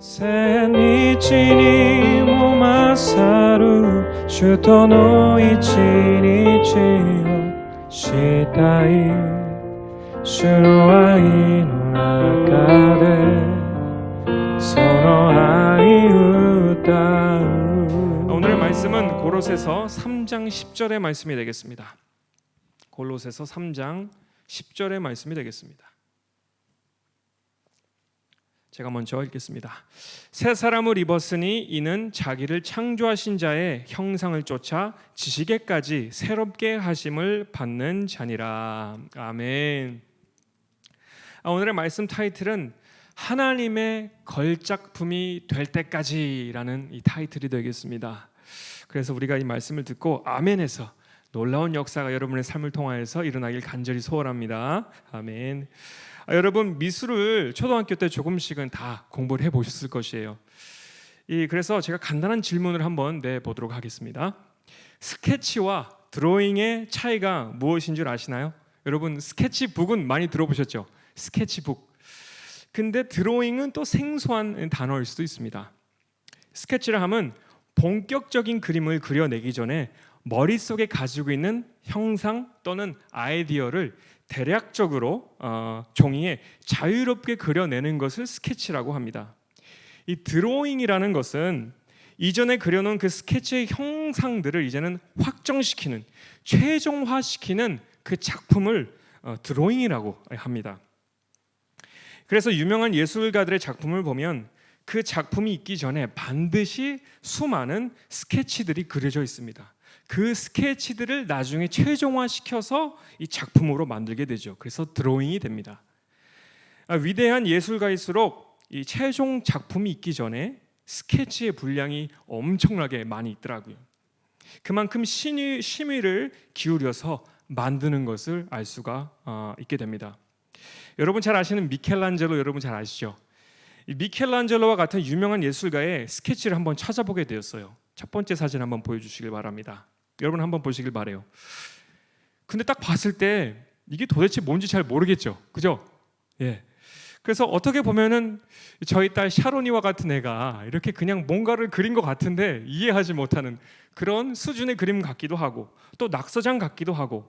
千日にも勝る主との一日をしたい主の愛の中でその愛歌う오늘의 말씀은 골로새서 3장 10절의 말씀이 되겠습니다. 골로새서 3장 10절의 말씀이 되겠습니다. 제가 먼저 읽겠습니다. 새 사람을 입었으니 이는 자기를 창조하신 자의 형상을 쫓아 지식에까지 새롭게 하심을 받는 자니라. 아멘. 오늘의 말씀 타이틀은 하나님의 걸작품이 될 때까지라는 이 타이틀이 되겠습니다. 그래서 우리가 이 말씀을 듣고 아멘해서 놀라운 역사가 여러분의 삶을 통하여서 일어나길 간절히 소원합니다. 아멘. 여러분 미술을 초등학교 때 조금씩은 다 공부를 해보셨을 것이에요. 그래서 제가 간단한 질문을 한번 내보도록 하겠습니다. 스케치와 드로잉의 차이가 무엇인 줄 아시나요? 여러분 스케치북은 많이 들어보셨죠? 스케치북. 근데 드로잉은 또 생소한 단어일 수도 있습니다. 스케치를 하면 본격적인 그림을 그려내기 전에 머릿속에 가지고 있는 형상 또는 아이디어를 대략적으로 종이에 자유롭게 그려내는 것을 스케치라고 합니다. 이 드로잉이라는 것은 이전에 그려놓은 그 스케치의 형상들을 이제는 확정시키는, 최종화시키는 그 작품을 드로잉이라고 합니다. 그래서 유명한 예술가들의 작품을 보면 그 작품이 있기 전에 반드시 수많은 스케치들이 그려져 있습니다. 그 스케치들을 나중에 최종화시켜서 이 작품으로 만들게 되죠. 그래서 드로잉이 됩니다. 위대한 예술가일수록 이 최종 작품이 있기 전에 스케치의 분량이 엄청나게 많이 있더라고요. 그만큼 심의를 기울여서 만드는 것을 알 수가 있게 됩니다. 여러분 잘 아시는 미켈란젤로 여러분 잘 아시죠? 이 미켈란젤로와 같은 유명한 예술가의 스케치를 한번 찾아보게 되었어요. 첫 번째 사진 한번 보여주시길 바랍니다. 여러분 한번 보시길 바래요. 근데 딱 봤을 때 이게 도대체 뭔지 잘 모르겠죠, 그죠? 예. 그래서 어떻게 보면은 저희 딸 샤로니와 같은 애가 이렇게 그냥 뭔가를 그린 것 같은데 이해하지 못하는 그런 수준의 그림 같기도 하고 또 낙서장 같기도 하고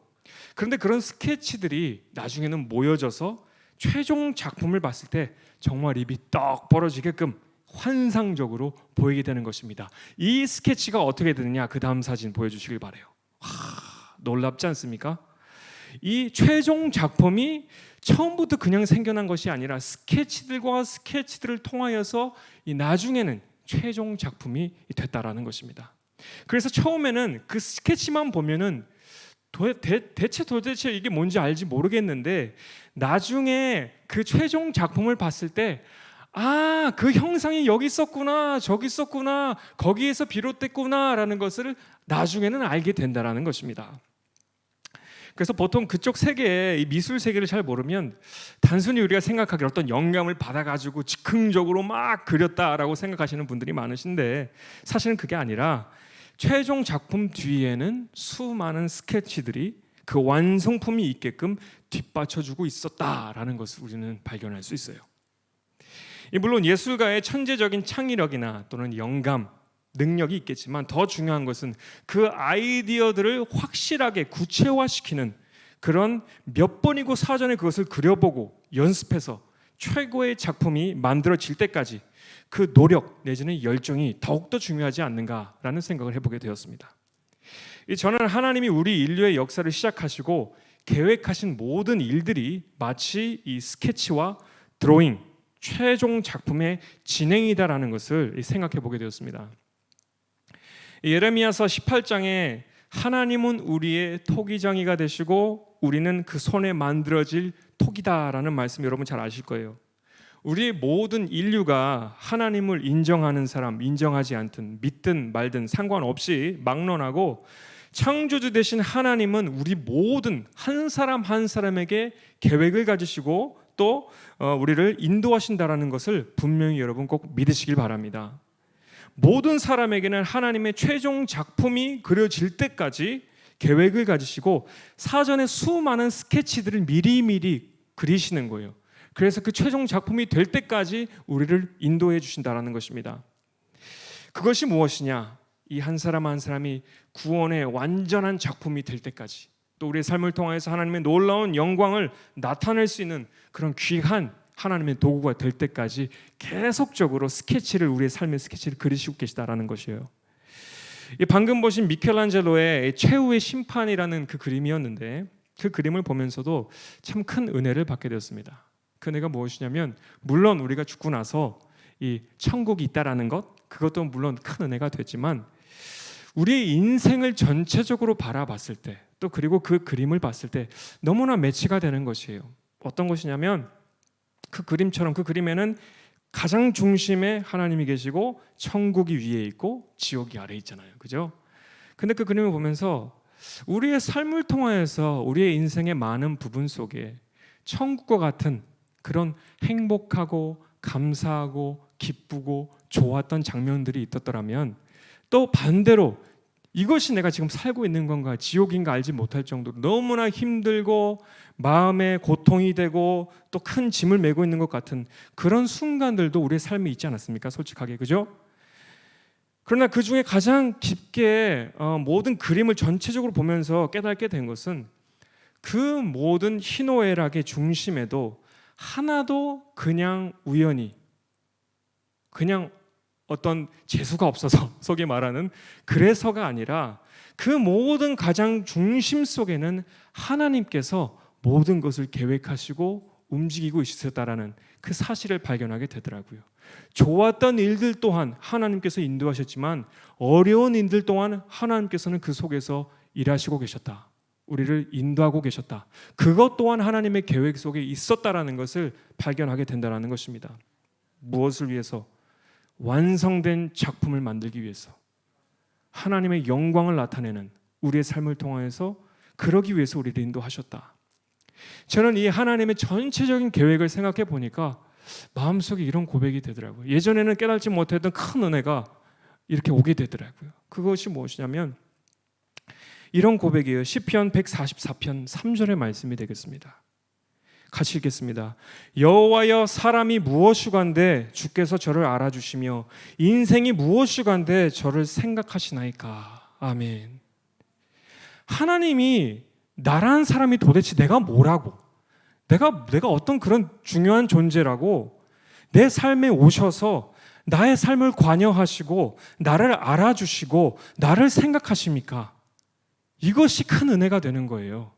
그런데 그런 스케치들이 나중에는 모여져서 최종 작품을 봤을 때 정말 입이 떡 벌어지게끔 환상적으로 보이게 되는 것입니다. 이 스케치가 어떻게 되느냐 그 다음 사진 보여주시길 바래요. 놀랍지 않습니까? 이 최종 작품이 처음부터 그냥 생겨난 것이 아니라 스케치들과 스케치들을 통하여서 이 나중에는 최종 작품이 됐다라는 것입니다. 그래서 처음에는 그 스케치만 보면은 도대체 이게 뭔지 알지 모르겠는데 나중에 그 최종 작품을 봤을 때 그 형상이 여기 있었구나, 저기 있었구나, 거기에서 비롯됐구나라는 것을 나중에는 알게 된다라는 것입니다. 그래서 보통 그쪽 세계의 이 미술 세계를 잘 모르면 단순히 우리가 생각하기에 어떤 영감을 받아가지고 즉흥적으로 막 그렸다라고 생각하시는 분들이 많으신데 사실은 그게 아니라 최종 작품 뒤에는 수많은 스케치들이 그 완성품이 있게끔 뒷받쳐주고 있었다라는 것을 우리는 발견할 수 있어요. 물론 예술가의 천재적인 창의력이나 또는 영감, 능력이 있겠지만 더 중요한 것은 그 아이디어들을 확실하게 구체화시키는 그런 몇 번이고 사전에 그것을 그려보고 연습해서 최고의 작품이 만들어질 때까지 그 노력 내지는 열정이 더욱더 중요하지 않는가라는 생각을 해보게 되었습니다. 저는 하나님이 우리 인류의 역사를 시작하시고 계획하신 모든 일들이 마치 이 스케치와 드로잉, 최종 작품의 진행이다라는 것을 생각해 보게 되었습니다. 예레미야서 18장에 하나님은 우리의 토기장이가 되시고 우리는 그 손에 만들어질 토기다라는 말씀 여러분 잘 아실 거예요. 우리의 모든 인류가 하나님을 인정하는 사람, 인정하지 않든 믿든 말든 상관없이 막론하고 창조주 되신 하나님은 우리 모든 한 사람 한 사람에게 계획을 가지시고 또 우리를 인도하신다라는 것을 분명히 여러분 꼭 믿으시길 바랍니다. 모든 사람에게는 하나님의 최종 작품이 그려질 때까지 계획을 가지시고 사전에 수많은 스케치들을 미리미리 그리시는 거예요. 그래서 그 최종 작품이 될 때까지 우리를 인도해 주신다라는 것입니다. 그것이 무엇이냐? 이 한 사람 한 사람이 구원의 완전한 작품이 될 때까지, 또 우리의 삶을 통해서 하나님의 놀라운 영광을 나타낼 수 있는 그런 귀한 하나님의 도구가 될 때까지 계속적으로 우리의 삶의 스케치를 그리시고 계시다라는 것이에요. 방금 보신 미켈란젤로의 최후의 심판이라는 그 그림이었는데, 그 그림을 보면서도 참 큰 은혜를 받게 되었습니다. 그 은혜가 무엇이냐면, 물론 우리가 죽고 나서 이 천국이 있다라는 것, 그것도 물론 큰 은혜가 되지만, 우리의 인생을 전체적으로 바라봤을 때, 또 그리고 그 그림을 봤을 때 너무나 매치가 되는 것이에요. 어떤 것이냐면, 그 그림처럼, 그 그림에는 가장 중심에 하나님이 계시고 천국이 위에 있고 지옥이 아래에 있잖아요. 그죠? 근데 그 그림을 보면서 우리의 삶을 통하여서 우리의 인생의 많은 부분 속에 천국과 같은 그런 행복하고 감사하고 기쁘고 좋았던 장면들이 있었더라면, 또 반대로 이것이 내가 지금 살고 있는 건가, 지옥인가 알지 못할 정도로 너무나 힘들고 마음에 고통이 되고 또 큰 짐을 메고 있는 것 같은 그런 순간들도 우리의 삶에 있지 않았습니까? 솔직하게, 그죠? 그러나 그 중에 가장 깊게 모든 그림을 전체적으로 보면서 깨닫게 된 것은, 그 모든 희노애락의 중심에도 하나도 그냥 우연히, 그냥 어떤 재수가 없어서 속에 말하는 그래서가 아니라, 그 모든 가장 중심 속에는 하나님께서 모든 것을 계획하시고 움직이고 있으셨다라는 그 사실을 발견하게 되더라고요. 좋았던 일들 또한 하나님께서 인도하셨지만, 어려운 일들 또한 하나님께서는 그 속에서 일하시고 계셨다. 우리를 인도하고 계셨다. 그것 또한 하나님의 계획 속에 있었다라는 것을 발견하게 된다는 것입니다. 무엇을 위해서? 완성된 작품을 만들기 위해서, 하나님의 영광을 나타내는 우리의 삶을 통해서, 그러기 위해서 우리를 인도하셨다. 저는 이 하나님의 전체적인 계획을 생각해 보니까 마음속에 이런 고백이 되더라고요. 예전에는 깨닫지 못했던 큰 은혜가 이렇게 오게 되더라고요. 그것이 무엇이냐면 이런 고백이에요. 시편 144편 3절의 말씀이 되겠습니다. 같이 읽겠습니다. 여호와여, 사람이 무엇이간데 주께서 저를 알아주시며 인생이 무엇이간데 저를 생각하시나이까. 아멘. 하나님이 나라는 사람이 도대체 내가 뭐라고, 내가 어떤 그런 중요한 존재라고 내 삶에 오셔서 나의 삶을 관여하시고 나를 알아주시고 나를 생각하십니까? 이것이 큰 은혜가 되는 거예요.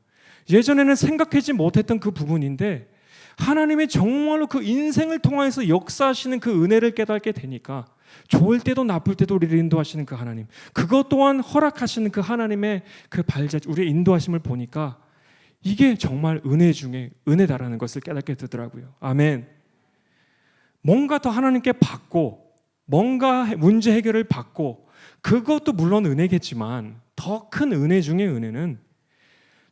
예전에는 생각하지 못했던 그 부분인데, 하나님의 정말로 그 인생을 통해서 역사하시는 그 은혜를 깨닫게 되니까, 좋을 때도 나쁠 때도 우리를 인도하시는 그 하나님, 그것 또한 허락하시는 그 하나님의 그 발자취, 우리의 인도하심을 보니까 이게 정말 은혜 중에 은혜다라는 것을 깨닫게 되더라고요. 아멘. 뭔가 더 하나님께 받고, 뭔가 문제 해결을 받고, 그것도 물론 은혜겠지만 더 큰 은혜 중에 은혜는,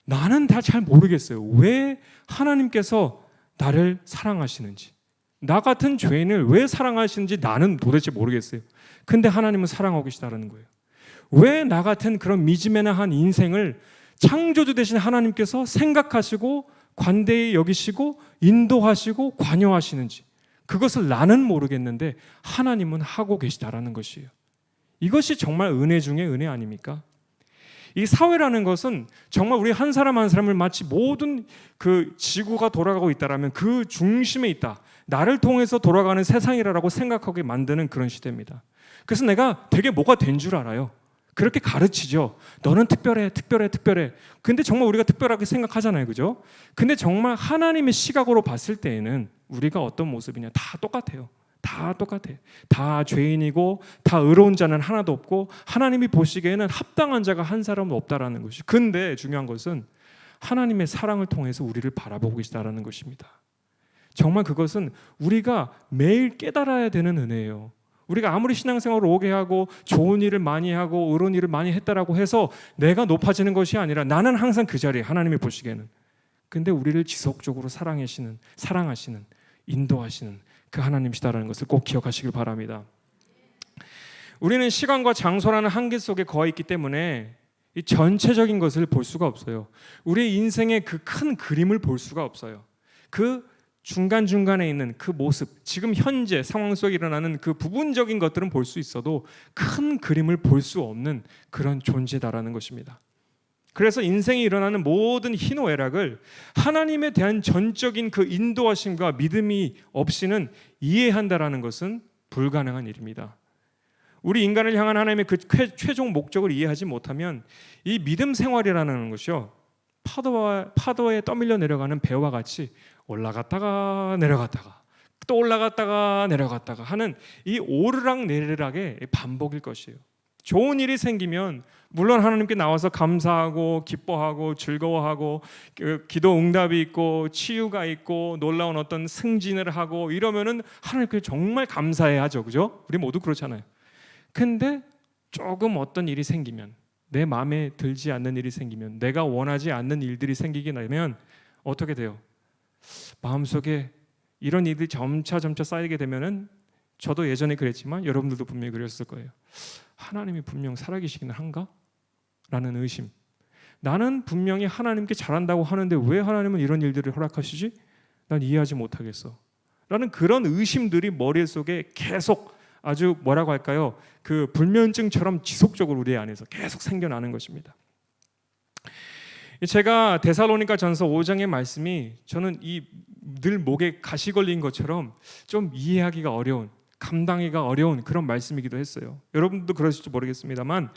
나는 다 잘 모르겠어요. 왜 하나님께서 나를 사랑하시는지, 나 같은 죄인을 왜 사랑하시는지 나는 도대체 모르겠어요. 근데 하나님은 사랑하고 계시다는 거예요. 왜 나 같은 그런 미지매나한 인생을 창조주 되신 하나님께서 생각하시고 관대히 여기시고 인도하시고 관여하시는지, 그것을 나는 모르겠는데 하나님은 하고 계시다라는 것이에요. 이것이 정말 은혜 중에 은혜 아닙니까? 이 사회라는 것은 정말 우리 한 사람 한 사람을 마치 모든 그 지구가 돌아가고 있다라면 그 중심에 있다, 나를 통해서 돌아가는 세상이라고 생각하게 만드는 그런 시대입니다. 그래서 내가 되게 뭐가 된 줄 알아요. 그렇게 가르치죠. 너는 특별해, 특별해, 특별해. 근데 정말 우리가 특별하게 생각하잖아요, 그죠? 근데 정말 하나님의 시각으로 봤을 때에는 우리가 어떤 모습이냐, 다 똑같아요. 다 똑같아. 다 죄인이고 다 의로운 자는 하나도 없고, 하나님이 보시기에는 합당한 자가 한 사람도 없다라는 것이. 근데 중요한 것은 하나님의 사랑을 통해서 우리를 바라보고 계시다라는 것입니다. 정말 그것은 우리가 매일 깨달아야 되는 은혜예요. 우리가 아무리 신앙생활을 오게 하고 좋은 일을 많이 하고 의로운 일을 많이 했다라고 해서 내가 높아지는 것이 아니라, 나는 항상 그 자리에, 하나님이 보시기에는. 근데 우리를 지속적으로 사랑하시는, 인도하시는 그 하나님이시다라는 것을 꼭 기억하시길 바랍니다. 우리는 시간과 장소라는 한계 속에 거해 있기 때문에 이 전체적인 것을 볼 수가 없어요. 우리의 인생의 그 큰 그림을 볼 수가 없어요. 그 중간중간에 있는 그 모습, 지금 현재 상황 속에 일어나는 그 부분적인 것들은 볼 수 있어도 큰 그림을 볼 수 없는 그런 존재다라는 것입니다. 그래서 인생에 일어나는 모든 희노애락을 하나님에 대한 전적인 그 인도하심과 믿음이 없이는 이해한다라는 것은 불가능한 일입니다. 우리 인간을 향한 하나님의 그 최종 목적을 이해하지 못하면 이 믿음 생활이라는 것이요, 파도에 떠밀려 내려가는 배와 같이 올라갔다가 내려갔다가 또 올라갔다가 내려갔다가 하는 이 오르락 내리락의 반복일 것이에요. 좋은 일이 생기면 물론 하나님께 나와서 감사하고 기뻐하고 즐거워하고 기도 응답이 있고 치유가 있고 놀라운 어떤 승진을 하고 이러면은 하나님께 정말 감사해야 하죠. 그죠? 우리 모두 그렇잖아요. 근데 조금 어떤 일이 생기면, 내 마음에 들지 않는 일이 생기면, 내가 원하지 않는 일들이 생기게 되면 어떻게 돼요? 마음속에 이런 일들이 점차 쌓이게 되면은, 저도 예전에 그랬지만 여러분들도 분명히 그랬을 거예요. 하나님이 분명 살아계시긴 한가? 라는 의심. 나는 분명히 하나님께 잘한다고 하는데 왜 하나님은 이런 일들을 허락하시지? 난 이해하지 못하겠어. 라는 그런 의심들이 머릿속에 계속 아주 뭐라고 할까요? 그 불면증처럼 지속적으로 우리 안에서 계속 생겨나는 것입니다. 제가 데살로니가 전서 5장의 말씀이 저는 이 늘 목에 가시 걸린 것처럼 좀 이해하기가 어려운, 감당하기가 어려운 그런 말씀이기도 했어요. 여러분도 그러실지 모르겠습니다만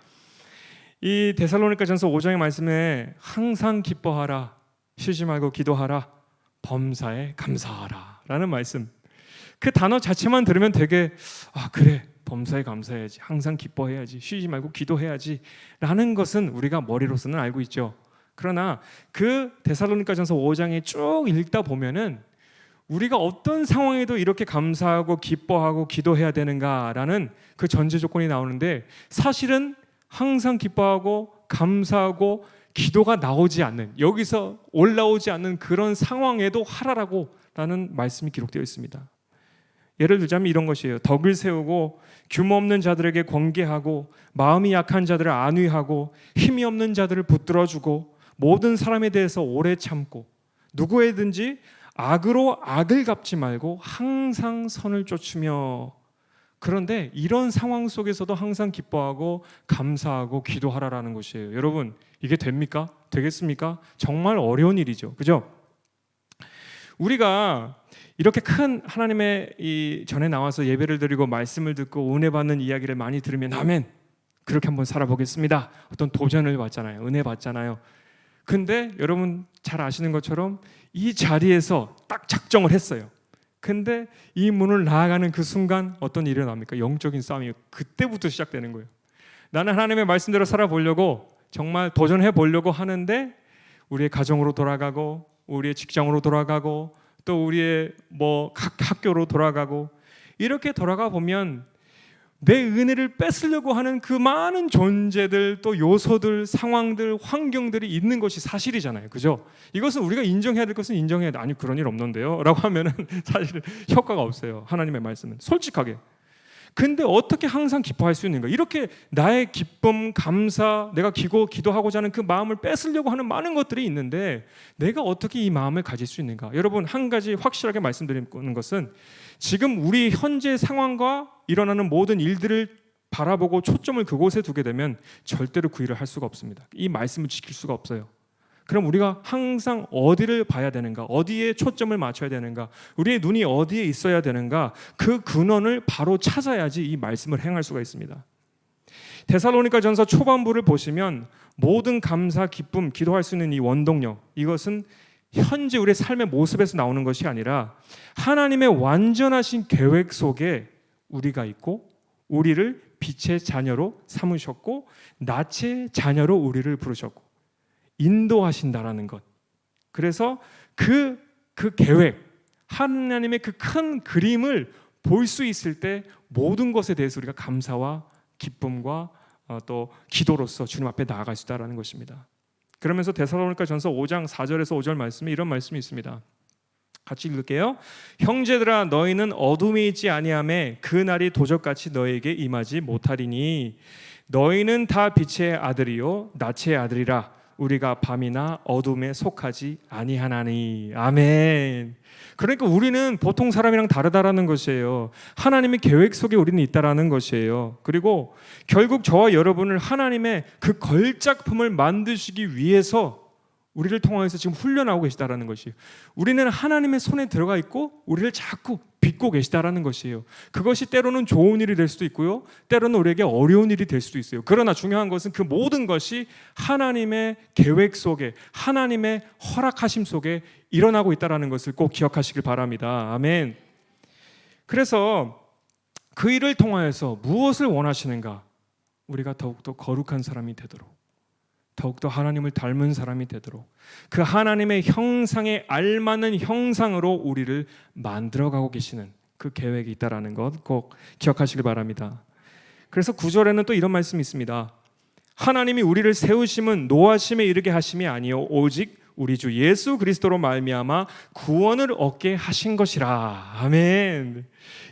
이 데살로니가 전서 5장의 말씀에 항상 기뻐하라, 쉬지 말고 기도하라, 범사에 감사하라 라는 말씀, 그 단어 자체만 들으면 되게 그래, 범사에 감사해야지, 항상 기뻐해야지, 쉬지 말고 기도해야지 라는 것은 우리가 머리로서는 알고 있죠. 그러나 그 데살로니가전서 5장에 쭉 읽다 보면은 우리가 어떤 상황에도 이렇게 감사하고 기뻐하고 기도해야 되는가라는 그 전제 조건이 나오는데, 사실은 항상 기뻐하고 감사하고 기도가 나오지 않는, 여기서 올라오지 않는 그런 상황에도 하라라고 라는 말씀이 기록되어 있습니다. 예를 들자면 이런 것이에요. 덕을 세우고 규모 없는 자들에게 권계하고 마음이 약한 자들을 안위하고 힘이 없는 자들을 붙들어주고 모든 사람에 대해서 오래 참고 누구에든지 악으로 악을 갚지 말고 항상 선을 쫓으며. 그런데 이런 상황 속에서도 항상 기뻐하고 감사하고 기도하라라는 것이에요. 여러분, 이게 됩니까? 되겠습니까? 정말 어려운 일이죠. 그죠? 우리가 이렇게 큰 하나님의 이 전에 나와서 예배를 드리고 말씀을 듣고 은혜 받는 이야기를 많이 들으면 아멘, 그렇게 한번 살아보겠습니다. 어떤 도전을 받잖아요. 은혜 받잖아요. 근데 여러분 잘 아시는 것처럼 이 자리에서 딱 작정을 했어요. 근데 이 문을 나아가는 그 순간 어떤 일이 일어납니까? 영적인 싸움이 그때부터 시작되는 거예요. 나는 하나님의 말씀대로 살아보려고 정말 도전해 보려고 하는데 우리의 가정으로 돌아가고 우리의 직장으로 돌아가고 또 우리의 각 학교로 돌아가고 이렇게 돌아가 보면 내 은혜를 뺏으려고 하는 그 많은 존재들, 또 요소들, 상황들, 환경들이 있는 것이 사실이잖아요. 그죠? 이것은 우리가 인정해야 될 것은 인정해야 돼. 아니 그런 일 없는데요 라고 하면은 사실 효과가 없어요. 하나님의 말씀은 솔직하게. 근데 어떻게 항상 기뻐할 수 있는가? 이렇게 나의 기쁨, 감사, 내가 기도하고자 하는 그 마음을 뺏으려고 하는 많은 것들이 있는데 내가 어떻게 이 마음을 가질 수 있는가? 여러분, 한 가지 확실하게 말씀드리는 것은 지금 우리 현재 상황과 일어나는 모든 일들을 바라보고 초점을 그곳에 두게 되면 절대로 그 일을 할 수가 없습니다. 이 말씀을 지킬 수가 없어요. 그럼 우리가 항상 어디를 봐야 되는가? 어디에 초점을 맞춰야 되는가? 우리의 눈이 어디에 있어야 되는가? 그 근원을 바로 찾아야지 이 말씀을 행할 수가 있습니다. 데살로니가전서 초반부를 보시면 모든 감사, 기쁨, 기도할 수 있는 이 원동력, 이것은 현재 우리의 삶의 모습에서 나오는 것이 아니라 하나님의 완전하신 계획 속에 우리가 있고 우리를 빛의 자녀로 삼으셨고 낯의 자녀로 우리를 부르셨고 인도하신다라는 것. 그래서 그 계획, 하나님의 그 큰 그림을 볼 수 있을 때 모든 것에 대해서 우리가 감사와 기쁨과 또 기도로서 주님 앞에 나아갈 수 있다는 것입니다. 그러면서 데살로니가전서 5장 4절에서 5절 말씀에 이런 말씀이 있습니다. 같이 읽을게요. 형제들아, 너희는 어둠에 있지 아니하매 그 날이 도적같이 너희에게 임하지 못하리니 너희는 다 빛의 아들이요 낯의 아들이라. 우리가 밤이나 어둠에 속하지 아니하나니. 아멘. 그러니까 우리는 보통 사람이랑 다르다라는 것이에요. 하나님의 계획 속에 우리는 있다라는 것이에요. 그리고 결국 저와 여러분을 하나님의 그 걸작품을 만드시기 위해서 우리를 통해서 지금 훈련하고 계시다라는 것이에요. 우리는 하나님의 손에 들어가 있고 우리를 자꾸 빚고 계시다라는 것이에요. 그것이 때로는 좋은 일이 될 수도 있고요, 때로는 우리에게 어려운 일이 될 수도 있어요. 그러나 중요한 것은 그 모든 것이 하나님의 계획 속에, 하나님의 허락하심 속에 일어나고 있다라는 것을 꼭 기억하시길 바랍니다. 아멘. 그래서 그 일을 통하여서 무엇을 원하시는가? 우리가 더욱더 거룩한 사람이 되도록, 더욱더 하나님을 닮은 사람이 되도록, 그 하나님의 형상에 알맞는 형상으로 우리를 만들어가고 계시는 그 계획이 있다라는 것 꼭 기억하시길 바랍니다. 그래서 9절에는 또 이런 말씀이 있습니다. 하나님이 우리를 세우심은 노하심에 이르게 하심이 아니요 오직 우리 주 예수 그리스도로 말미암아 구원을 얻게 하신 것이라. 아멘.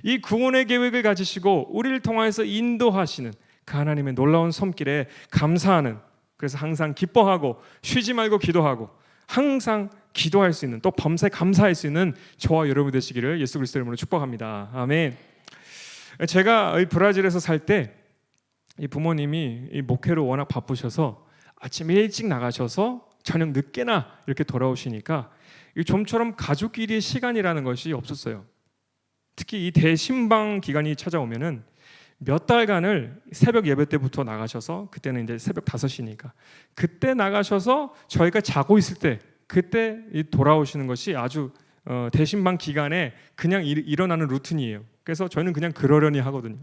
이 구원의 계획을 가지시고 우리를 통하여서 인도하시는 그 하나님의 놀라운 손길에 감사하는, 그래서 항상 기뻐하고 쉬지 말고 기도하고 항상 기도할 수 있는, 또 범사에 감사할 수 있는 저와 여러분 되시기를 예수 그리스도 이름으로 축복합니다. 아멘. 제가 브라질에서 살 때 이 부모님이 이 목회로 워낙 바쁘셔서 아침 일찍 나가셔서 저녁 늦게나 이렇게 돌아오시니까 좀처럼 가족끼리의 시간이라는 것이 없었어요. 특히 이 대신방 기간이 찾아오면은 몇 달간을 새벽 예배 때부터 나가셔서, 그때는 이제 새벽 5시니까 그때 나가셔서 저희가 자고 있을 때 그때 돌아오시는 것이 아주 대신방 기간에 그냥 일어나는 루틴이에요. 그래서 저희는 그냥 그러려니 하거든요.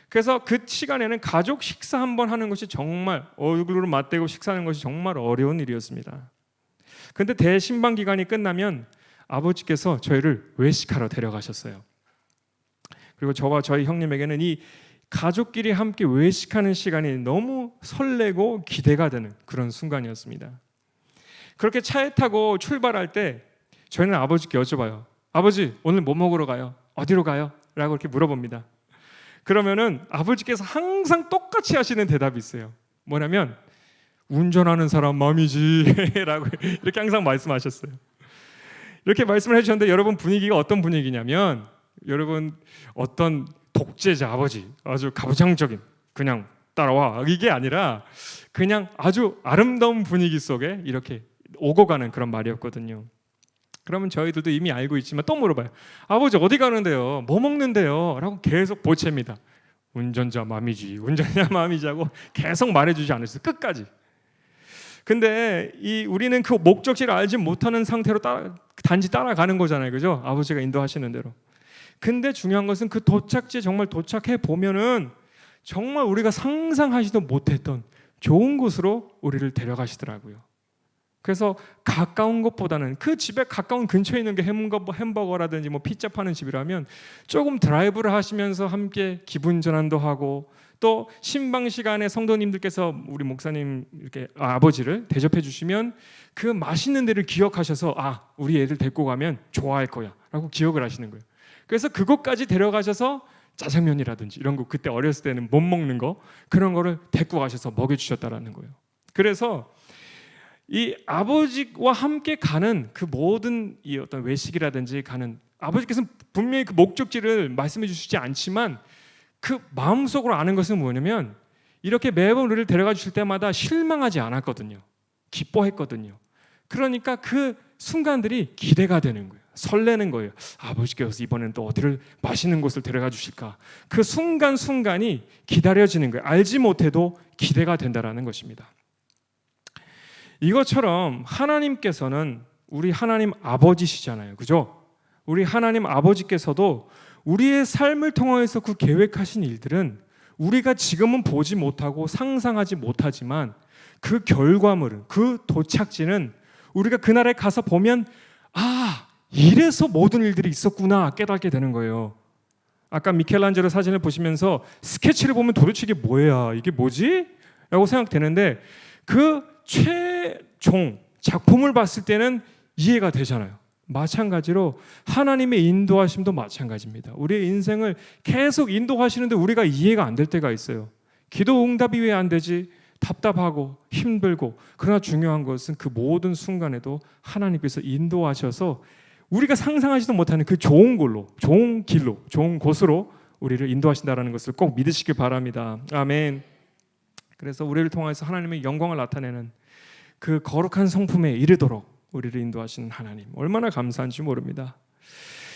그래서 그 시간에는 가족 식사 한번 하는 것이 정말, 얼굴로 맞대고 식사하는 것이 정말 어려운 일이었습니다. 그런데 대신방 기간이 끝나면 아버지께서 저희를 외식하러 데려가셨어요. 그리고 저와 저희 형님에게는 이 가족끼리 함께 외식하는 시간이 너무 설레고 기대가 되는 그런 순간이었습니다. 그렇게 차에 타고 출발할 때 저희는 아버지께 여쭤봐요. 아버지, 오늘 뭐 먹으러 가요? 어디로 가요? 라고 이렇게 물어봅니다. 그러면은 아버지께서 항상 똑같이 하시는 대답이 있어요. 뭐냐면 운전하는 사람 맘이지 라고 이렇게 항상 말씀하셨어요. 이렇게 말씀을 해주셨는데 여러분, 분위기가 어떤 분위기냐면, 여러분 어떤 독재자 아버지, 아주 가부장적인 그냥 따라와, 이게 아니라 그냥 아주 아름다운 분위기 속에 이렇게 오고 가는 그런 말이었거든요. 그러면 저희들도 이미 알고 있지만 또 물어봐요. 아버지 어디 가는데요? 뭐 먹는데요? 라고 계속 보챕니다. 운전자 맘이지, 운전자 맘이지 하고 계속 말해주지 않았어요. 끝까지. 근데 우리는 그 목적지를 알지 못하는 상태로 단지 따라가는 거잖아요. 그죠? 아버지가 인도하시는 대로. 근데 중요한 것은 그 도착지에 정말 도착해 보면은 정말 우리가 상상하지도 못했던 좋은 곳으로 우리를 데려가시더라고요. 그래서 가까운 것보다는, 그 집에 가까운 근처에 있는 게 햄버거라든지 뭐 피자 파는 집이라면 조금 드라이브를 하시면서 함께 기분 전환도 하고, 또 신방 시간에 성도님들께서 우리 목사님 이렇게 아버지를 대접해 주시면 그 맛있는 데를 기억하셔서 우리 애들 데리고 가면 좋아할 거야 라고 기억을 하시는 거예요. 그래서 그곳까지 데려가셔서 짜장면이라든지 이런 거, 그때 어렸을 때는 못 먹는 거, 그런 거를 데리고 가셔서 먹여주셨다라는 거예요. 그래서 이 아버지와 함께 가는 그 모든 이 어떤 외식이라든지 가는, 아버지께서는 분명히 그 목적지를 말씀해 주시지 않지만 그 마음속으로 아는 것은 뭐냐면, 이렇게 매번 우리를 데려가 주실 때마다 실망하지 않았거든요. 기뻐했거든요. 그러니까 그 순간들이 기대가 되는 거예요. 설레는 거예요. 아버지께서 이번에는 또 어디를 맛있는 곳을 데려가 주실까? 그 순간순간이 기다려지는 거예요. 알지 못해도 기대가 된다라는 것입니다. 이것처럼 하나님께서는 우리 하나님 아버지시잖아요. 그죠? 우리 하나님 아버지께서도 우리의 삶을 통해서 그 계획하신 일들은 우리가 지금은 보지 못하고 상상하지 못하지만 그 결과물은, 그 도착지는 우리가 그날에 가서 보면 이래서 모든 일들이 있었구나 깨닫게 되는 거예요. 아까 미켈란젤로 사진을 보시면서 스케치를 보면 도대체 이게 뭐야? 이게 뭐지? 라고 생각되는데 그 최종 작품을 봤을 때는 이해가 되잖아요. 마찬가지로 하나님의 인도하심도 마찬가지입니다. 우리의 인생을 계속 인도하시는데 우리가 이해가 안 될 때가 있어요. 기도 응답이 왜 안 되지? 답답하고 힘들고, 그러나 중요한 것은 그 모든 순간에도 하나님께서 인도하셔서 우리가 상상하지도 못하는 그 좋은 걸로, 좋은 길로, 좋은 곳으로 우리를 인도하신다는 것을 꼭 믿으시길 바랍니다. 아멘. 그래서 우리를 통해서 하나님의 영광을 나타내는 그 거룩한 성품에 이르도록 우리를 인도하시는 하나님, 얼마나 감사한지 모릅니다.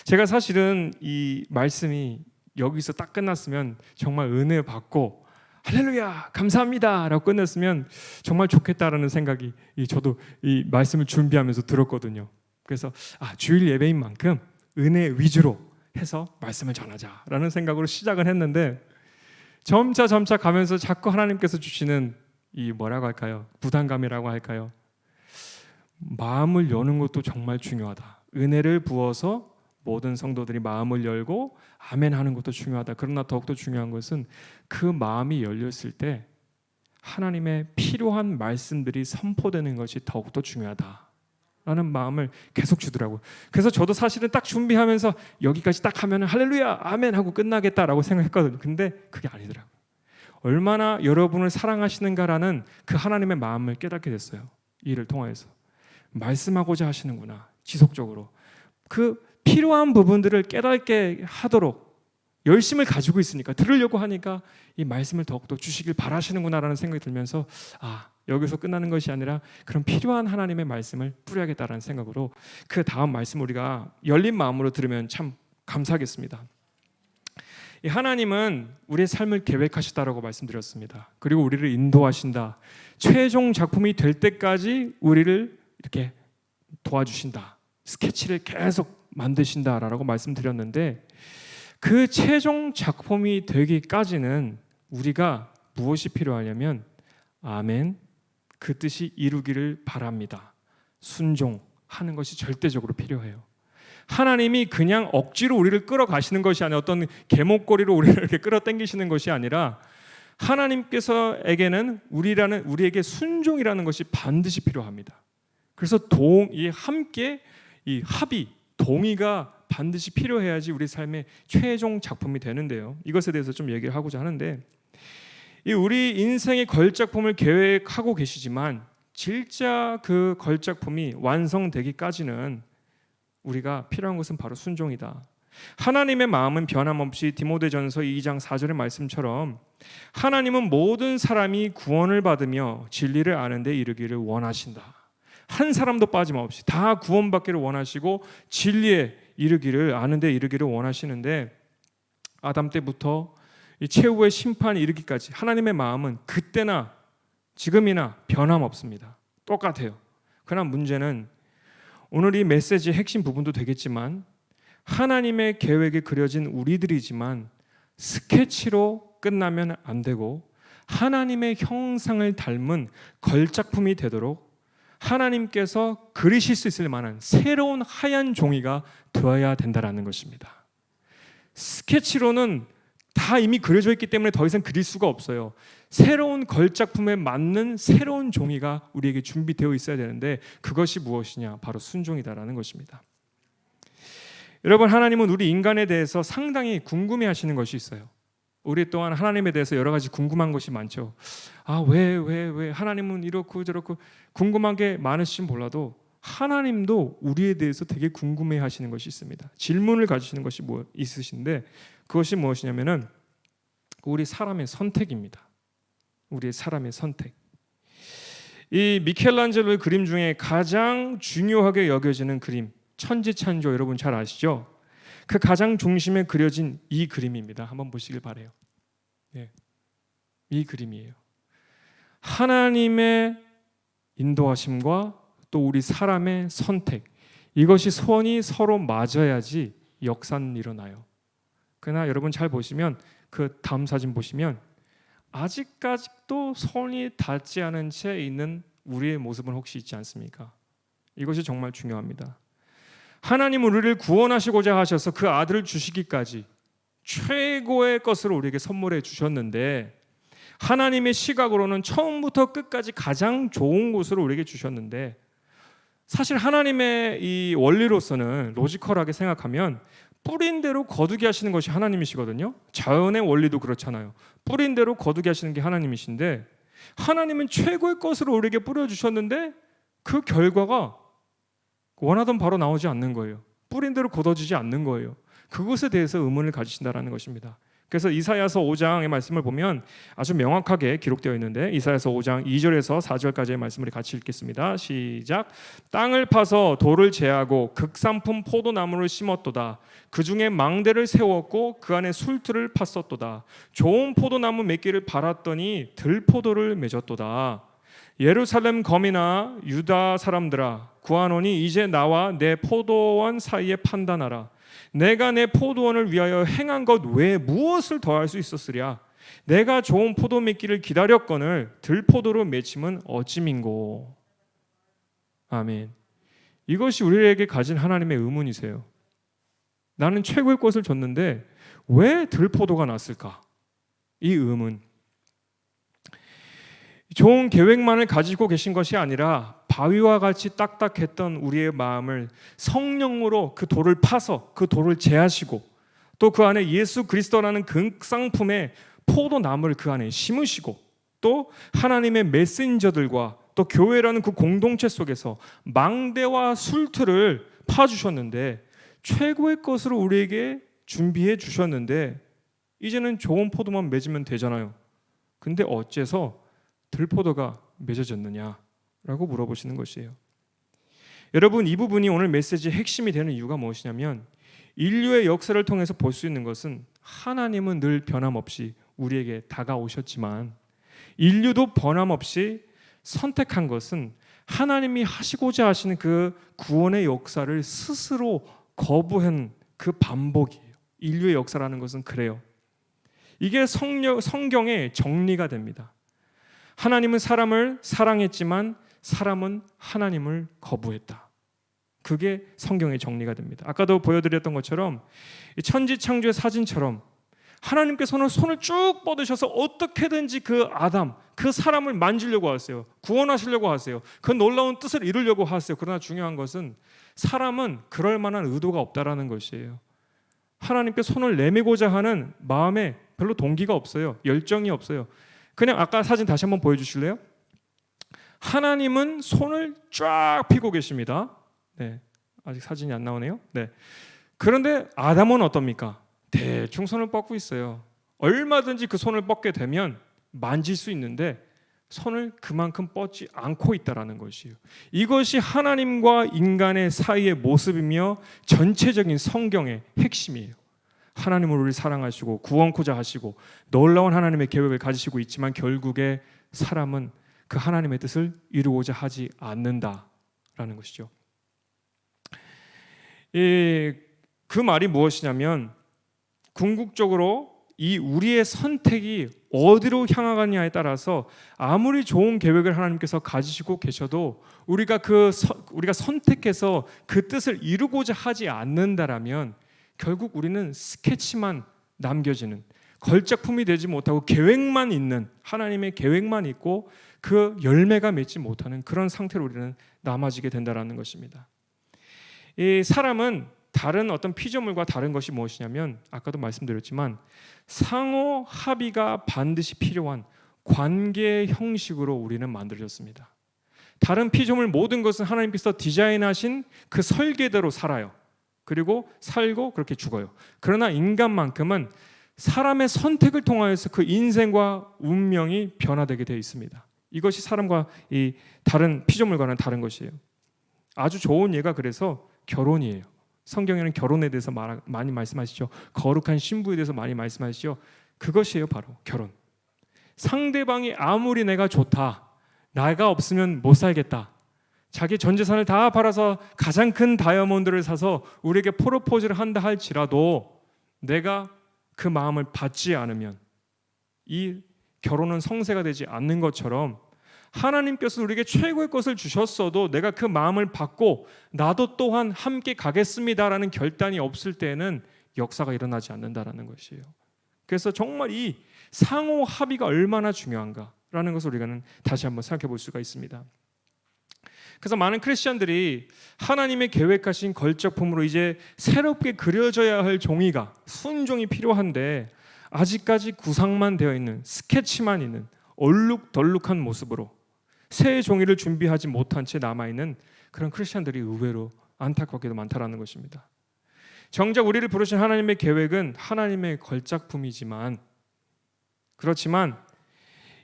제가 사실은 이 말씀이 여기서 딱 끝났으면 정말 은혜 받고 할렐루야 감사합니다 라고 끝냈으면 정말 좋겠다라는 생각이 저도 이 말씀을 준비하면서 들었거든요. 그래서 주일 예배인 만큼 은혜 위주로 해서 말씀을 전하자라는 생각으로 시작을 했는데, 점차 가면서 자꾸 하나님께서 주시는 이 뭐라고 할까요? 부담감이라고 할까요? 마음을 여는 것도 정말 중요하다. 은혜를 부어서 모든 성도들이 마음을 열고 아멘 하는 것도 중요하다. 그러나 더욱더 중요한 것은 그 마음이 열렸을 때 하나님의 필요한 말씀들이 선포되는 것이 더욱더 중요하다 라는 마음을 계속 주더라고요. 그래서 저도 사실은 딱 준비하면서 여기까지 딱 하면 할렐루야 아멘 하고 끝나겠다라고 생각했거든요. 근데 그게 아니더라고요. 얼마나 여러분을 사랑하시는가라는 그 하나님의 마음을 깨닫게 됐어요. 이 일을 통해서 말씀하고자 하시는구나. 지속적으로 그 필요한 부분들을 깨닫게 하도록 열심을 가지고 있으니까, 들으려고 하니까 이 말씀을 더욱더 주시길 바라시는구나라는 생각이 들면서 여기서 끝나는 것이 아니라 그런 필요한 하나님의 말씀을 뿌려야겠다라는 생각으로 그 다음 말씀 우리가 열린 마음으로 들으면 참 감사하겠습니다. 이 하나님은 우리의 삶을 계획하시다라고 말씀드렸습니다. 그리고 우리를 인도하신다. 최종 작품이 될 때까지 우리를 이렇게 도와주신다. 스케치를 계속 만드신다라고 말씀드렸는데, 그 최종 작품이 되기까지는 우리가 무엇이 필요하냐면 아멘, 그 뜻이 이루기를 바랍니다. 순종하는 것이 절대적으로 필요해요. 하나님이 그냥 억지로 우리를 끌어가시는 것이 아니라 어떤 개목걸이로 우리를 이렇게 끌어당기시는 것이 아니라 하나님께서에게는 우리에게 순종이라는 것이 반드시 필요합니다. 그래서 함께 이 합의, 동의가 반드시 필요해야지 우리 삶의 최종 작품이 되는데요. 이것에 대해서 좀 얘기를 하고자 하는데, 우리 인생의 걸작품을 계획하고 계시지만 진짜 그 걸작품이 완성되기까지는 우리가 필요한 것은 바로 순종이다. 하나님의 마음은 변함없이 디모데전서 2장 4절의 말씀처럼 하나님은 모든 사람이 구원을 받으며 진리를 아는 데 이르기를 원하신다. 한 사람도 빠짐없이 다 구원받기를 원하시고 진리에 이르기를 아는 데 이르기를 원하시는데, 아담 때부터 이 최후의 심판이 이르기까지 하나님의 마음은 그때나 지금이나 변함없습니다. 똑같아요. 그러나 문제는 오늘 이 메시지의 핵심 부분도 되겠지만 하나님의 계획에 그려진 우리들이지만 스케치로 끝나면 안 되고 하나님의 형상을 닮은 걸작품이 되도록 하나님께서 그리실 수 있을 만한 새로운 하얀 종이가 되어야 된다는 것입니다. 스케치로는 다 이미 그려져 있기 때문에 더 이상 그릴 수가 없어요. 새로운 걸작품에 맞는 새로운 종이가 우리에게 준비되어 있어야 되는데, 그것이 무엇이냐? 바로 순종이다라는 것입니다. 여러분, 하나님은 우리 인간에 대해서 상당히 궁금해하시는 것이 있어요. 우리 또한 하나님에 대해서 여러 가지 궁금한 것이 많죠. 왜 하나님은 이렇고 저렇고 궁금한 게 많으실지 몰라도 하나님도 우리에 대해서 되게 궁금해하시는 것이 있습니다. 질문을 가지시는 것이 있으신데, 그것이 무엇이냐면은 우리 사람의 선택입니다. 우리의 사람의 선택. 이 미켈란젤로의 그림 중에 가장 중요하게 여겨지는 그림, 천지창조, 여러분 잘 아시죠? 그 가장 중심에 그려진 이 그림입니다. 한번 보시길 바라요. 네, 이 그림이에요. 하나님의 인도하심과 또 우리 사람의 선택, 이것이 손이 서로 맞아야지 역사는 일어나요. 그러나 여러분 잘 보시면 그 다음 사진 보시면 아직까지도 손이 닿지 않은 채 있는 우리의 모습은 혹시 있지 않습니까? 이것이 정말 중요합니다. 하나님은 우리를 구원하시고자 하셔서 그 아들을 주시기까지 최고의 것을 우리에게 선물해 주셨는데, 하나님의 시각으로는 처음부터 끝까지 가장 좋은 것을 우리에게 주셨는데, 사실 하나님의 이 원리로서는 로지컬하게 생각하면 뿌린 대로 거두게 하시는 것이 하나님이시거든요. 자연의 원리도 그렇잖아요. 뿌린 대로 거두게 하시는 게 하나님이신데, 하나님은 최고의 것으로 우리에게 뿌려주셨는데 그 결과가 원하던 바로 나오지 않는 거예요. 뿌린 대로 걷어지지 않는 거예요. 그것에 대해서 의문을 가지신다라는 것입니다. 그래서 이사야서 5장의 말씀을 보면 아주 명확하게 기록되어 있는데, 이사야서 5장 2절에서 4절까지의 말씀을 같이 읽겠습니다. 시작. 땅을 파서 돌을 제하고 극산품 포도나무를 심었도다. 그 중에 망대를 세웠고 그 안에 술틀을 팠었도다. 좋은 포도나무 맺기를 바랐더니 들포도를 맺었도다. 예루살렘 거민아 유다 사람들아 구하노니 이제 나와 내 포도원 사이에 판단하라. 내가 내 포도원을 위하여 행한 것 외에 무엇을 더할 수 있었으랴. 내가 좋은 포도 맺기를 기다렸거늘 들포도로 맺힘은 어찌민고. 아멘. 이것이 우리에게 가진 하나님의 의문이세요. 나는 최고의 것을 줬는데 왜 들포도가 났을까? 이 의문. 좋은 계획만을 가지고 계신 것이 아니라 바위와 같이 딱딱했던 우리의 마음을 성령으로 그 돌을 파서 그 돌을 제하시고 또 그 안에 예수 그리스도라는 극상품의 포도나무를 그 안에 심으시고 또 하나님의 메신저들과 또 교회라는 그 공동체 속에서 망대와 술틀을 파주셨는데 최고의 것으로 우리에게 준비해 주셨는데 이제는 좋은 포도만 맺으면 되잖아요. 근데 어째서 들포도가 맺어졌느냐라고 물어보시는 것이에요. 여러분, 이 부분이 오늘 메시지의 핵심이 되는 이유가 무엇이냐면 인류의 역사를 통해서 볼 수 있는 것은 하나님은 늘 변함없이 우리에게 다가오셨지만 인류도 변함없이 선택한 것은 하나님이 하시고자 하시는 그 구원의 역사를 스스로 거부한 그 반복이에요. 인류의 역사라는 것은 그래요. 이게 성경의 정리가 됩니다. 하나님은 사람을 사랑했지만 사람은 하나님을 거부했다. 그게 성경의 정리가 됩니다. 아까도 보여드렸던 것처럼 천지창조의 사진처럼 하나님께서는 손을 쭉 뻗으셔서 어떻게든지 그 아담, 그 사람을 만지려고 하세요. 구원하시려고 하세요. 그 놀라운 뜻을 이루려고 하세요. 그러나 중요한 것은 사람은 그럴 만한 의도가 없다라는 것이에요. 하나님께 손을 내밀고자 하는 마음에 별로 동기가 없어요. 열정이 없어요. 그냥 아까 사진 다시 한번 보여주실래요? 하나님은 손을 쫙 펴고 계십니다. 네, 아직 사진이 안 나오네요. 네. 그런데 아담은 어떻습니까? 대충 손을 뻗고 있어요. 얼마든지 그 손을 뻗게 되면 만질 수 있는데 손을 그만큼 뻗지 않고 있다라는 것이에요. 이것이 하나님과 인간의 사이의 모습이며 전체적인 성경의 핵심이에요. 하나님은 우리를 사랑하시고 구원코자 하시고 놀라운 하나님의 계획을 가지시고 있지만 결국에 사람은 그 하나님의 뜻을 이루고자 하지 않는다라는 것이죠. 그 말이 무엇이냐면 궁극적으로 이 우리의 선택이 어디로 향하느냐에 따라서 아무리 좋은 계획을 하나님께서 가지시고 계셔도 우리가 선택해서 그 뜻을 이루고자 하지 않는다라면 결국 우리는 스케치만 남겨지는, 걸작품이 되지 못하고 계획만 있는, 하나님의 계획만 있고 그 열매가 맺지 못하는 그런 상태로 우리는 남아지게 된다라는 것입니다. 이 사람은 다른 어떤 피조물과 다른 것이 무엇이냐면 아까도 말씀드렸지만 상호 합의가 반드시 필요한 관계의 형식으로 우리는 만들어졌습니다. 다른 피조물 모든 것은 하나님께서 디자인하신 그 설계대로 살아요. 그리고 살고 그렇게 죽어요. 그러나 인간만큼은 사람의 선택을 통하여서 그 인생과 운명이 변화되게 되어 있습니다. 이것이 사람과 이 다른 피조물과는 다른 것이에요. 아주 좋은 예가 그래서 결혼이에요. 성경에는 결혼에 대해서 많이 말씀하시죠. 거룩한 신부에 대해서 많이 말씀하시죠. 그것이에요, 바로 결혼. 상대방이 아무리 내가 좋다, 나가 없으면 못 살겠다, 자기 전 재산을 다 팔아서 가장 큰 다이아몬드를 사서 우리에게 프로포즈를 한다 할지라도 내가 그 마음을 받지 않으면 이 결혼은 성세가 되지 않는 것처럼 하나님께서 우리에게 최고의 것을 주셨어도 내가 그 마음을 받고 나도 또한 함께 가겠습니다라는 결단이 없을 때에는 역사가 일어나지 않는다라는 것이에요. 그래서 정말 이 상호 합의가 얼마나 중요한가라는 것을 우리가 다시 한번 생각해 볼 수가 있습니다. 그래서 많은 크리스천들이 하나님의 계획하신 걸작품으로 이제 새롭게 그려져야 할 종이가, 순종이 필요한데 아직까지 구상만 되어 있는, 스케치만 있는, 얼룩덜룩한 모습으로 새 종이를 준비하지 못한 채 남아있는 그런 크리스천들이 의외로 안타깝게도 많다라는 것입니다. 정작 우리를 부르신 하나님의 계획은 하나님의 걸작품이지만, 그렇지만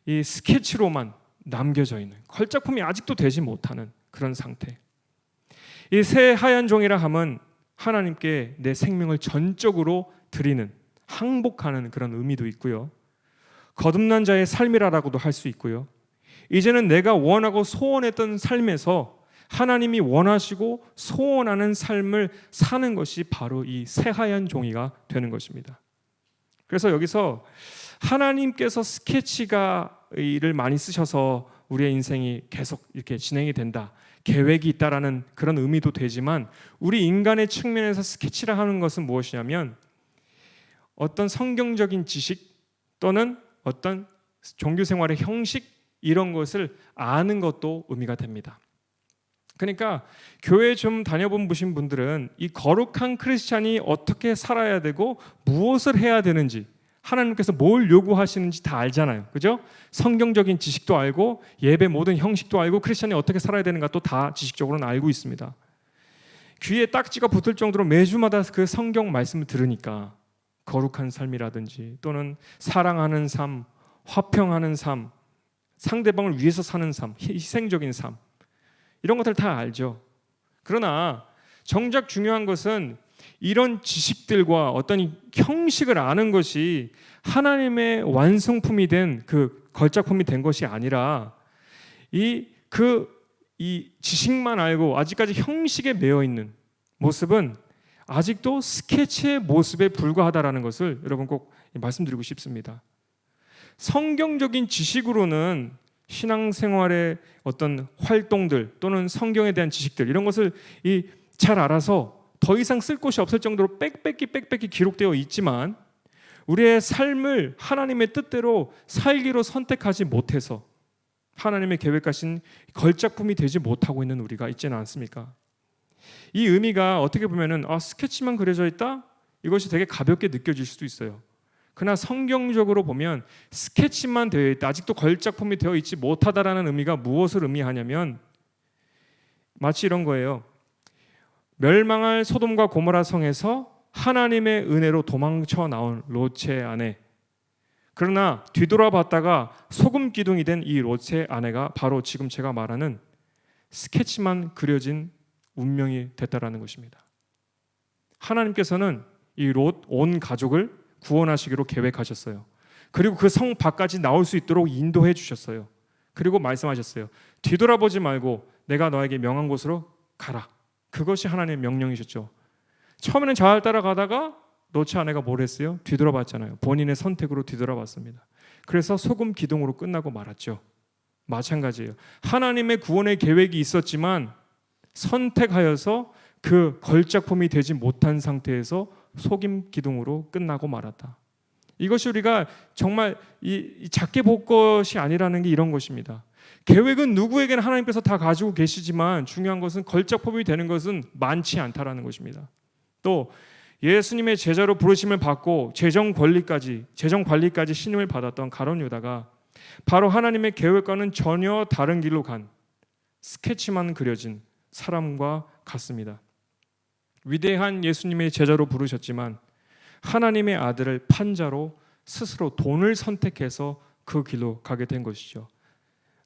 이 스케치로만 남겨져 있는, 걸작품이 아직도 되지 못하는 그런 상태. 이 새 하얀 종이라 함은 하나님께 내 생명을 전적으로 드리는, 항복하는 그런 의미도 있고요. 거듭난 자의 삶이라고도 할 수 있고요. 이제는 내가 원하고 소원했던 삶에서 하나님이 원하시고 소원하는 삶을 사는 것이 바로 이 새하얀 종이가 되는 것입니다. 그래서 여기서 하나님께서 스케치가를 많이 쓰셔서 우리의 인생이 계속 이렇게 진행이 된다, 계획이 있다라는 그런 의미도 되지만, 우리 인간의 측면에서 스케치라 하는 것은 무엇이냐면 어떤 성경적인 지식 또는 어떤 종교 생활의 형식, 이런 것을 아는 것도 의미가 됩니다. 그러니까 교회 좀 다녀본 보신 분들은 이 거룩한 크리스찬이 어떻게 살아야 되고 무엇을 해야 되는지, 하나님께서 뭘 요구하시는지 다 알잖아요. 그죠? 성경적인 지식도 알고 예배 모든 형식도 알고 크리스찬이 어떻게 살아야 되는가 또 다 지식적으로는 알고 있습니다. 귀에 딱지가 붙을 정도로 매주마다 그 성경 말씀을 들으니까 거룩한 삶이라든지 또는 사랑하는 삶, 화평하는 삶, 상대방을 위해서 사는 삶, 희생적인 삶, 이런 것들 다 알죠. 그러나 정작 중요한 것은 이런 지식들과 어떤 형식을 아는 것이 하나님의 완성품이 된 그 걸작품이 된 것이 아니라 이 지식만 알고 아직까지 형식에 매여 있는 모습은 아직도 스케치의 모습에 불과하다라는 것을 여러분 꼭 말씀드리고 싶습니다. 성경적인 지식으로는 신앙생활의 어떤 활동들 또는 성경에 대한 지식들, 이런 것을 잘 알아서 더 이상 쓸 곳이 없을 정도로 빽빽히 기록되어 있지만, 우리의 삶을 하나님의 뜻대로 살기로 선택하지 못해서 하나님의 계획하신 걸작품이 되지 못하고 있는 우리가 있지는 않습니까? 이 의미가 어떻게 보면은 스케치만 그려져 있다? 이것이 되게 가볍게 느껴질 수도 있어요. 그러나 성경적으로 보면 스케치만 되어 있다, 아직도 걸작품이 되어 있지 못하다라는 의미가 무엇을 의미하냐면 마치 이런 거예요. 멸망할 소돔과 고모라 성에서 하나님의 은혜로 도망쳐 나온 롯의 아내, 그러나 뒤돌아봤다가 소금 기둥이 된 이 롯의 아내가 바로 지금 제가 말하는 스케치만 그려진 운명이 됐다라는 것입니다. 하나님께서는 이 롯 온 가족을 구원하시기로 계획하셨어요. 그리고 그 성 밖까지 나올 수 있도록 인도해 주셨어요. 그리고 말씀하셨어요. 뒤돌아보지 말고 내가 너에게 명한 곳으로 가라. 그것이 하나님의 명령이셨죠. 처음에는 잘 따라가다가 롯의 아내가 뭘 했어요? 뒤돌아봤잖아요. 본인의 선택으로 뒤돌아봤습니다. 그래서 소금 기둥으로 끝나고 말았죠. 마찬가지예요. 하나님의 구원의 계획이 있었지만 선택하여서 그 걸작품이 되지 못한 상태에서 소금 기둥으로 끝나고 말았다. 이것이 우리가 정말 작게 볼 것이 아니라는 게 이런 것입니다. 계획은 누구에게나 하나님께서 다 가지고 계시지만 중요한 것은 걸작품이 되는 것은 많지 않다라는 것입니다. 또 예수님의 제자로 부르심을 받고 재정 관리까지 신임을 받았던 가룟 유다가 바로 하나님의 계획과는 전혀 다른 길로 간 스케치만 그려진 사람과 같습니다. 위대한 예수님의 제자로 부르셨지만 하나님의 아들을 판자로 스스로 돈을 선택해서 그 길로 가게 된 것이죠.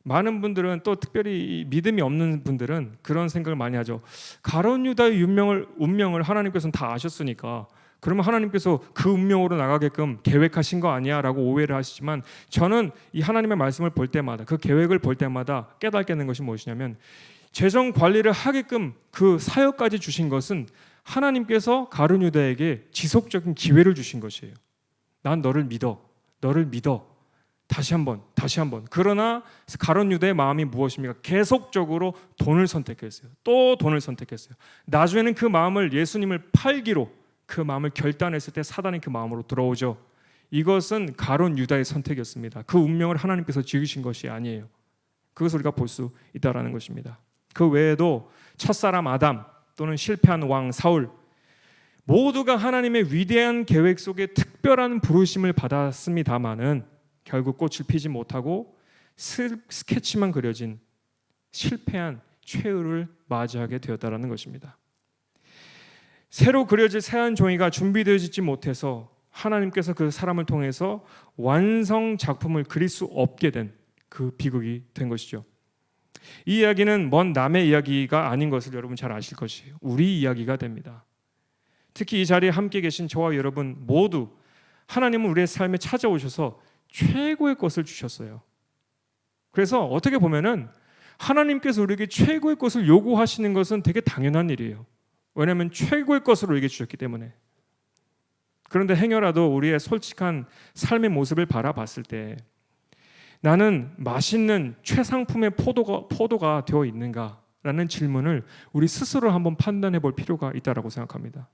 많은 분들은 또 특별히 믿음이 없는 분들은 그런 생각을 많이 하죠. 가룟 유다의 운명을 하나님께서는 다 아셨으니까 그러면 하나님께서 그 운명으로 나가게끔 계획하신 거 아니야? 라고 오해를 하시지만, 저는 이 하나님의 말씀을 볼 때마다, 그 계획을 볼 때마다 깨닫게 되는 것이 무엇이냐면, 재정 관리를 하게끔 그 사역까지 주신 것은 하나님께서 가룟 유다에게 지속적인 기회를 주신 것이에요. 난 너를 믿어. 다시 한번. 그러나 가룟 유다의 마음이 무엇입니까? 계속적으로 돈을 선택했어요. 또 돈을 선택했어요. 나중에는 그 마음을, 예수님을 팔기로 그 마음을 결단했을 때 사단이 그 마음으로 들어오죠. 이것은 가룟 유다의 선택이었습니다. 그 운명을 하나님께서 지으신 것이 아니에요. 그것을 우리가 볼 수 있다는 것입니다. 그 외에도 첫사람 아담 또는 실패한 왕 사울, 모두가 하나님의 위대한 계획 속에 특별한 부르심을 받았습니다마는 결국 꽃을 피지 못하고 스케치만 그려진 실패한 최후를 맞이하게 되었다라는 것입니다. 새로 그려질 새한 종이가 준비되어지지 못해서 하나님께서 그 사람을 통해서 완성 작품을 그릴 수 없게 된 그 비극이 된 것이죠. 이 이야기는 먼 남의 이야기가 아닌 것을 여러분 잘 아실 것이에요. 우리 이야기가 됩니다. 특히 이 자리에 함께 계신 저와 여러분 모두 하나님은 우리의 삶에 찾아오셔서 최고의 것을 주셨어요. 그래서 어떻게 보면은 하나님께서 우리에게 최고의 것을 요구하시는 것은 되게 당연한 일이에요. 왜냐하면 최고의 것을 우리에게 주셨기 때문에. 그런데 행여라도 우리의 솔직한 삶의 모습을 바라봤을 때 나는 맛있는 최상품의 포도가 되어 있는가라는 질문을 우리 스스로 한번 판단해 볼 필요가 있다고 생각합니다.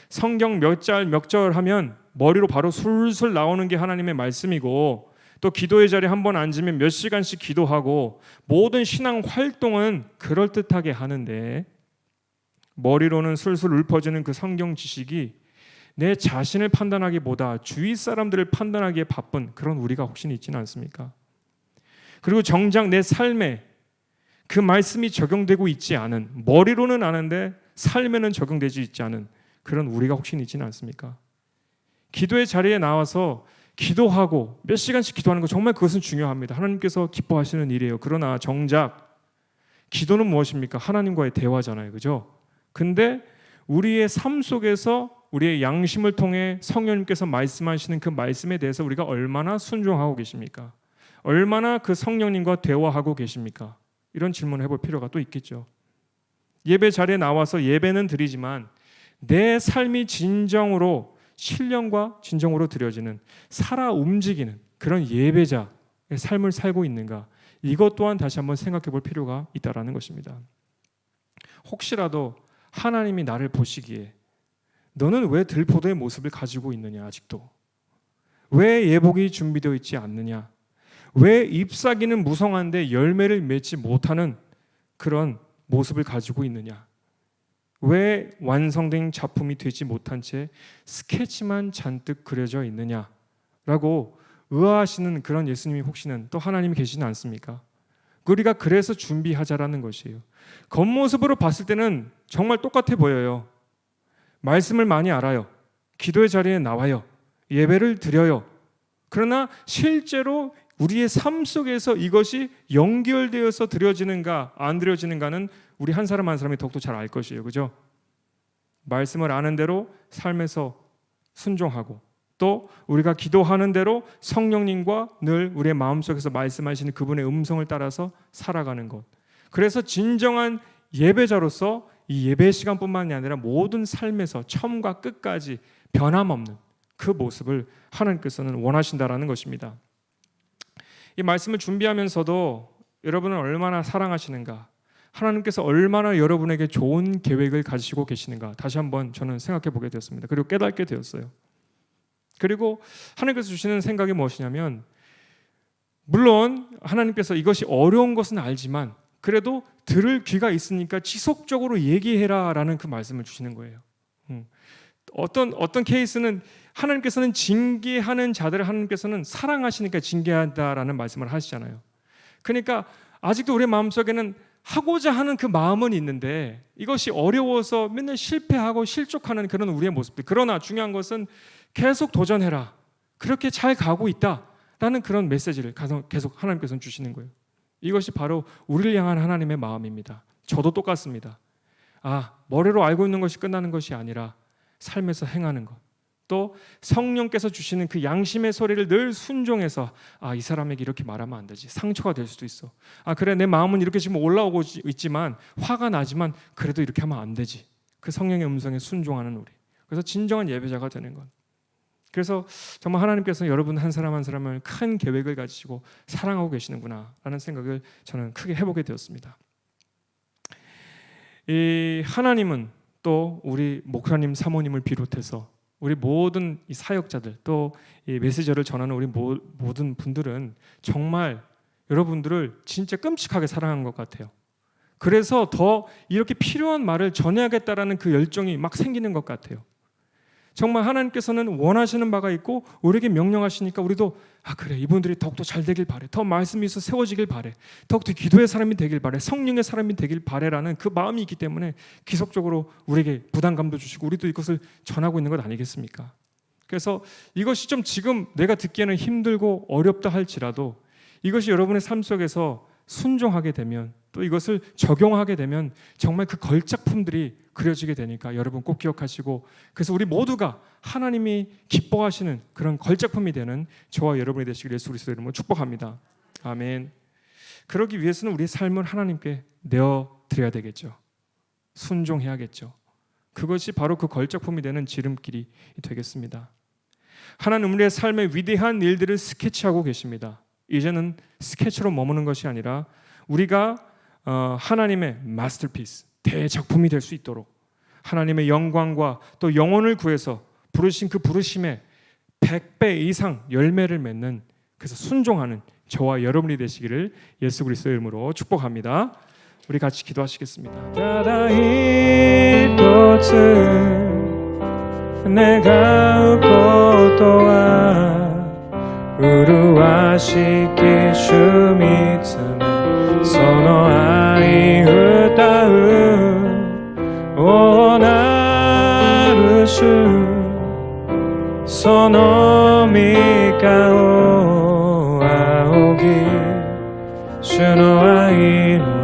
성경 몇 절 하면 머리로 바로 술술 나오는 게 하나님의 말씀이고, 또 기도의 자리에 한번 앉으면 몇 시간씩 기도하고 모든 신앙 활동은 그럴듯하게 하는데 머리로는 술술 읊어지는 그 성경 지식이 내 자신을 판단하기보다 주위 사람들을 판단하기에 바쁜 그런 우리가 혹시 있지는 않습니까? 그리고 정작 내 삶에 그 말씀이 적용되고 있지 않은, 머리로는 아는데 삶에는 적용되지 있지 않은 그런 우리가 혹시 있지는 않습니까? 기도의 자리에 나와서 기도하고 몇 시간씩 기도하는 거 정말 그것은 중요합니다. 하나님께서 기뻐하시는 일이에요. 그러나 정작 기도는 무엇입니까? 하나님과의 대화잖아요. 그죠? 근데 우리의 삶 속에서 우리의 양심을 통해 성령님께서 말씀하시는 그 말씀에 대해서 우리가 얼마나 순종하고 계십니까? 얼마나 그 성령님과 대화하고 계십니까? 이런 질문을 해볼 필요가 또 있겠죠. 예배 자리에 나와서 예배는 드리지만 내 삶이 진정으로 신령과 진정으로 드려지는 살아 움직이는 그런 예배자의 삶을 살고 있는가? 이것 또한 다시 한번 생각해 볼 필요가 있다는 것입니다. 혹시라도 하나님이 나를 보시기에 너는 왜 들포도의 모습을 가지고 있느냐? 아직도 왜 예복이 준비되어 있지 않느냐? 왜 잎사귀는 무성한데 열매를 맺지 못하는 그런 모습을 가지고 있느냐? 왜 완성된 작품이 되지 못한 채 스케치만 잔뜩 그려져 있느냐라고 의아하시는 그런 예수님이 혹시는 또 하나님이 계시지 않습니까? 우리가 그래서 준비하자라는 것이에요. 겉모습으로 봤을 때는 정말 똑같아 보여요. 말씀을 많이 알아요. 기도의 자리에 나와요. 예배를 드려요. 그러나 실제로 우리의 삶 속에서 이것이 연결되어서 드려지는가 안 드려지는가는 우리 한 사람 한 사람이 더욱더 잘 알 것이에요. 그죠? 말씀을 아는 대로 삶에서 순종하고 또 우리가 기도하는 대로 성령님과 늘 우리의 마음속에서 말씀하시는 그분의 음성을 따라서 살아가는 것. 그래서 진정한 예배자로서 이 예배 시간뿐만이 아니라 모든 삶에서 처음과 끝까지 변함없는 그 모습을 하나님께서는 원하신다라는 것입니다. 이 말씀을 준비하면서도 여러분을 얼마나 사랑하시는가, 하나님께서 얼마나 여러분에게 좋은 계획을 가지시고 계시는가 다시 한번 저는 생각해 보게 되었습니다. 그리고 깨닫게 되었어요. 그리고 하나님께서 주시는 생각이 무엇이냐면, 물론 하나님께서 이것이 어려운 것은 알지만 그래도 들을 귀가 있으니까 지속적으로 얘기해라라는 그 말씀을 주시는 거예요. 어떤 케이스는 하나님께서는 징계하는 자들을 하나님께서는 사랑하시니까 징계한다라는 말씀을 하시잖아요. 그러니까 아직도 우리 마음속에는 하고자 하는 그 마음은 있는데 이것이 어려워서 맨날 실패하고 실족하는 그런 우리의 모습들. 그러나 중요한 것은 계속 도전해라. 그렇게 잘 가고 있다라는 그런 메시지를 계속 하나님께서는 주시는 거예요. 이것이 바로 우리를 향한 하나님의 마음입니다. 저도 똑같습니다. 머리로 알고 있는 것이 끝나는 것이 아니라 삶에서 행하는 것. 또 성령께서 주시는 그 양심의 소리를 늘 순종해서 이 사람에게 이렇게 말하면 안 되지. 상처가 될 수도 있어. 그래, 내 마음은 이렇게 지금 올라오고 있지만 화가 나지만 그래도 이렇게 하면 안 되지. 그 성령의 음성에 순종하는 우리. 그래서 진정한 예배자가 되는 것. 그래서 정말 하나님께서는 여러분 한 사람 한 사람을 큰 계획을 가지시고 사랑하고 계시는구나 라는 생각을 저는 크게 해보게 되었습니다. 이 하나님은 또 우리 목사님 사모님을 비롯해서 우리 모든 이 사역자들 또 이 메시지를 전하는 우리 모든 분들은 정말 여러분들을 진짜 끔찍하게 사랑한 것 같아요. 그래서 더 이렇게 필요한 말을 전해야겠다라는 그 열정이 막 생기는 것 같아요. 정말 하나님께서는 원하시는 바가 있고 우리에게 명령하시니까 우리도 그래, 이분들이 더욱더 잘 되길 바래, 더 말씀이 있어 세워지길 바래, 더욱더 기도의 사람이 되길 바래, 성령의 사람이 되길 바래라는 그 마음이 있기 때문에 기속적으로 우리에게 부담감도 주시고 우리도 이것을 전하고 있는 것 아니겠습니까? 그래서 이것이 좀 지금 내가 듣기에는 힘들고 어렵다 할지라도 이것이 여러분의 삶 속에서 순종하게 되면, 또 이것을 적용하게 되면 정말 그 걸작품들이 그려지게 되니까 여러분 꼭 기억하시고, 그래서 우리 모두가 하나님이 기뻐하시는 그런 걸작품이 되는 저와 여러분이 되시길 예수 그리스도의 이름으로 축복합니다. 아멘. 그러기 위해서는 우리의 삶을 하나님께 내어드려야 되겠죠. 순종해야겠죠. 그것이 바로 그 걸작품이 되는 지름길이 되겠습니다. 하나님 우리의 삶의 위대한 일들을 스케치하고 계십니다. 이제는 스케치로 머무는 것이 아니라 우리가 하나님의 마스터피스, 대작품이 될 수 있도록 하나님의 영광과 또 영혼을 구해서 부르신 그 부르심에 100배 이상 열매를 맺는, 그래서 순종하는 저와 여러분이 되시기를 예수 그리스도의 이름으로 축복합니다. 우리 같이 기도하시겠습니다. 내가 웃고 또한 우루와시기 주미쯤에 선어아이 으따은 오나르슈 선어미가오 아오기 슈노아이